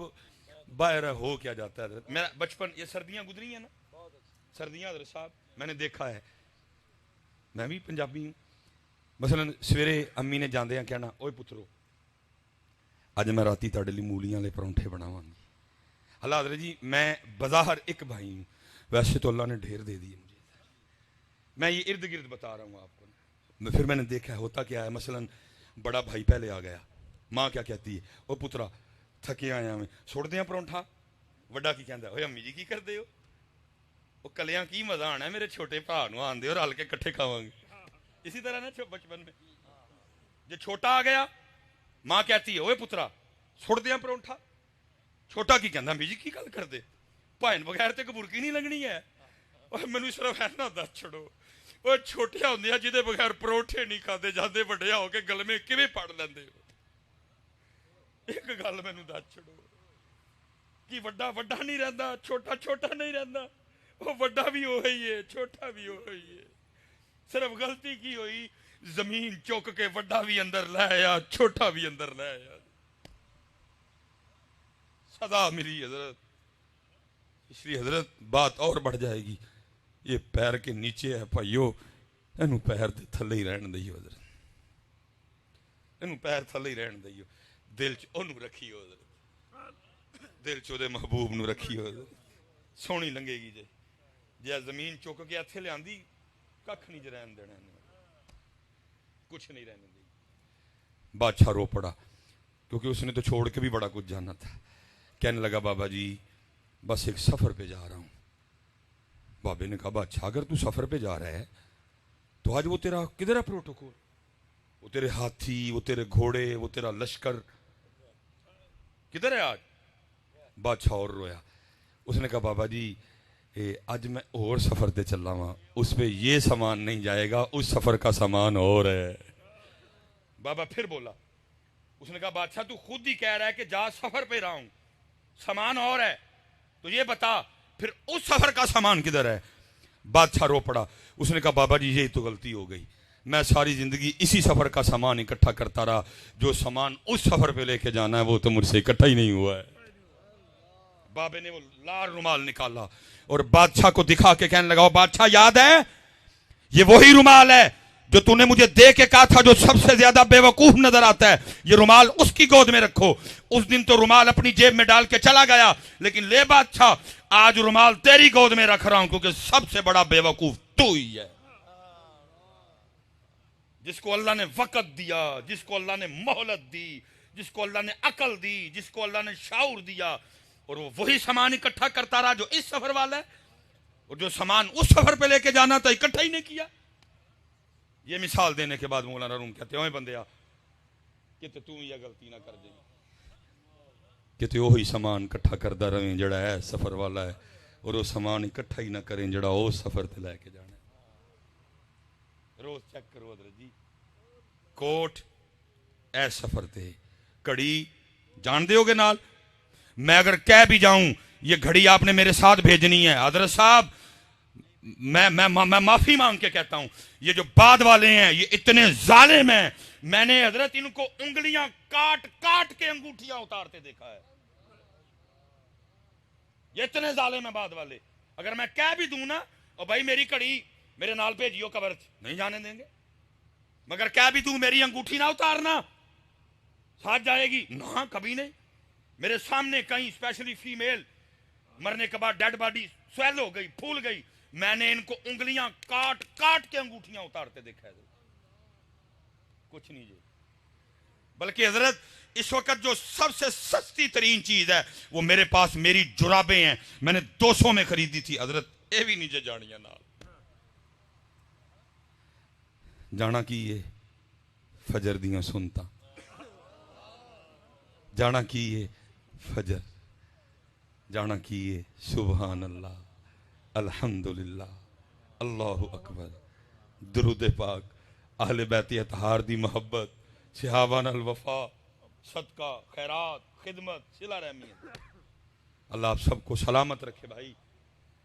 باہر ہو کیا جاتا ہے. میرا بچپن, یہ سردیاں گزری ہیں نا, سردیاں حضرت صاحب میں نے دیکھا ہے, میں بھی پنجابی ہوں. مثلا سویرے امی نے جاندے ہیں کہنا, اوے پترو اج میں راتی تاڑے لی مولیاں لے پرونٹھے بناواں گی. اللہ حضرت جی میں بظاہر ایک بھائی ہوں, ویسے تو اللہ نے ڈھیر دے دی مجھے. میں یہ ارد گرد بتا رہا ہوں آپ کو. پھر میں نے دیکھا ہے ہوتا کیا ہے. مثلا بڑا بھائی پہلے آ گیا, ماں کیا کہتی ہے, او پترا تھکے آیا میں چھوڑ دیاں پرونٹھا. وڈا کی کہندا, اوے امی جی کی کر دے ہو, وہ کلیاں کی مزہ آنا ہے, میرے چھوٹے بھا نو آن دے اور رل کے کٹھے کھاواں گے. اسی طرح نا بچپن میں جو چھوٹا آ گیا, ماں کہتی ہے اوے پترا چھوڑ دیاں پرونٹھا. چھوٹا کی کہندا امی جی کی گل کر دے, بھائن بغیر تے برکی نہیں لگنی ہے. اور مینوں صرف اینا دس چھڑو, وہ چھوٹیا ہوندیا جہدے بغیر پروٹھے نہیں کھاندے جاندے, وڈیا ہو کے گلمے کیویں پڑ لیندے ہو. ایک گل مینوں دس چھڑو کہ وڈا وڈا نہیں رہندا, چھوٹا چھوٹا نہیں رہندا, وہ وڈا بھی وہی ہے, چھوٹا بھی وہی ہے. صرف غلطی کی ہوئی, زمین چوک کے وڈا بھی اندر لے آیا, چھوٹا بھی اندر لے آیا. سزا ملی حضرت. اس لیے حضرت بات اور بڑھ جائے گی. یہ پیر کے نیچے ہے بھائیو, اینو پیر دے تھلے ہی رہن دئیو حضرت, اینو پیر تھلے ہی رہن دئیو. دل چ اونوں رکھیو حضرت, دل چ دے محبوب نو رکھیو حضرت, سونی لنگے گی. جے زمین چک کے ہتھے لیاندی ککھ نہیں رہن دینا, کچھ نہیں رہنے دی. بادشاہ رو پڑا کیونکہ اس نے تو چھوڑ کے بھی بڑا کچھ جانا تھا. کہنے لگا بابا جی بس ایک سفر پہ جا رہا ہوں. بابے نے کہا بادشاہ اگر تو سفر پہ جا رہا ہے تو آج وہ تیرا کدھر ہے پروٹوکول, وہ تیرے ہاتھی, وہ تیرے گھوڑے, وہ تیرا لشکر کدھر ہے آج؟ بادشاہ اور رویا. اس نے کہا بابا جی آج میں اور سفر تے چلا ہوں, اس پہ یہ سامان نہیں جائے گا, اس سفر کا سامان اور ہے. بابا پھر بولا, اس نے کہا بادشاہ تو خود ہی کہہ رہا ہے کہ جا سفر پہ رہا ہوں, سامان اور ہے, تو یہ بتا پھر اس سفر کا سامان کدھر ہے؟ بادشاہ رو پڑا. اس نے کہا بابا جی یہی تو غلطی ہو گئی, میں ساری زندگی اسی سفر کا سامان اکٹھا کرتا رہا, جو سامان اس سفر پہ لے کے جانا ہے وہ تو مجھ سے اکٹھا ہی نہیں ہوا ہے. بابے نے وہ لال رومال نکالا اور بادشاہ کو دکھا کے کہنے لگا, بادشاہ یاد ہے یہ وہی رومال ہے جو تو نے مجھے دے کے کہا تھا جو سب سے زیادہ بے وقوف نظر آتا ہے, یہ رومال اس کی گود میں رکھو. اس دن تو رومال اپنی جیب میں ڈال کے چلا گیا, لیکن لے بادشاہ آج رومال تیری گود میں رکھ رہا ہوں, کیونکہ سب سے بڑا بے وقوف تو ہی ہے. جس کو اللہ نے وقت دیا, جس کو اللہ نے مہلت دی, جس کو اللہ نے عقل دی, جس کو اللہ نے شعور دیا, اور وہ وہی سامان اکٹھا کرتا رہا جو اس سفر والا ہے, اور جو سامان اس سفر پہ لے کے جانا تھا اکٹھا ہی نہیں کیا. یہ مثال دینے کے بعد مولانا روم کہتے ہیں بندیا کہ تو یہ غلطی نہ کر دیں, کہ تو وہی سامان اکٹھا کردا رہیں جڑا ہے سفر والا ہے, اور وہ سامان اکٹھا ہی نہ کریں جڑا وہ سفر تے لے کے جانا ہے. روز چیک کرو حضرت جی, کوٹ اے سفر تے کڑی جان دے ہو گے نال, میں اگر کہہ بھی جاؤں یہ گھڑی آپ نے میرے ساتھ بھیجنی ہے۔ حضرت صاحب میں معافی مانگ کے کہتا ہوں، یہ جو بعد والے ہیں یہ اتنے ظالم ہیں، میں نے حضرت ان کو انگلیاں کاٹ کاٹ کے انگوٹھیاں اتارتے دیکھا ہے۔ یہ اتنے ظالم ہیں بعد والے، اگر میں کہہ بھی دوں نا اور بھائی میری کڑی میرے نال بھیجیو قبر نہیں جانے دیں گے، مگر کہہ بھی دوں میری انگوٹھی نہ اتارنا، ساتھ جائے گی نہ، کبھی نہیں۔ میرے سامنے کہیں اسپیشلی فیمیل مرنے کے بعد ڈیڈ باڈی سویل ہو گئی، پھول گئی، میں نے ان کو انگلیاں کاٹ کاٹ کے انگوٹھیاں اتارتے دیکھا ہے۔ کچھ نہیں جی، بلکہ حضرت اس وقت جو سب سے سستی ترین چیز ہے وہ میرے پاس میری جرابیں ہیں، میں نے 200 میں خریدی تھی حضرت، اے بھی نیچے جانیاں نال جانا کی یہ فجر دیاں سنتا، جانا کی یہ فجر، جانا کی یہ سبحان اللہ، الحمدللہ، اللہ اکبر، درود پاک، اہل بیت اطہار دی محبت، صحابان الوفا، صدقہ، خیرات، خدمت، صلہ رحمی۔ اللہ آپ سب کو سلامت رکھے بھائی۔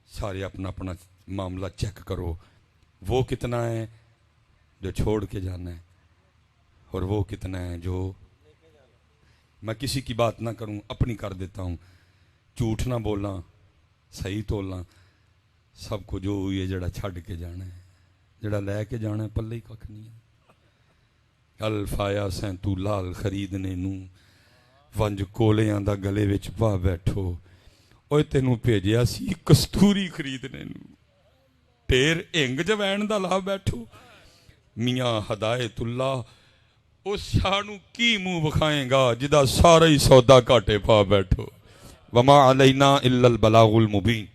سارے اپنا اپنا معاملہ چیک کرو، وہ کتنا ہے جو چھوڑ کے جانا ہے اور وہ کتنا ہے جو، میں کسی کی بات نہ کروں اپنی کر دیتا ہوں، جھوٹ نہ بولنا، صحیح تولنا، سب کو جو ہوئی ہے جڑا چھڑ کے جانا ہے، جڑا لے کے جانا ہے پلے ہی کھ نہیں ہے۔ الفایا سیں تو لال خریدنے نو، ونج کولیاں دا گلے وچ پا بیٹھو، اوے تینوں بھیجیا سی کستوری خریدنے نو، ٹیر انگ جوین دا لا بیٹھو۔ میاں ہدایت اللہ اس شانو کی منہ بکھائیں گا جدا سارا ہی سودا کاٹے پا بیٹھو۔ وما علینا الا البلاغ المبین۔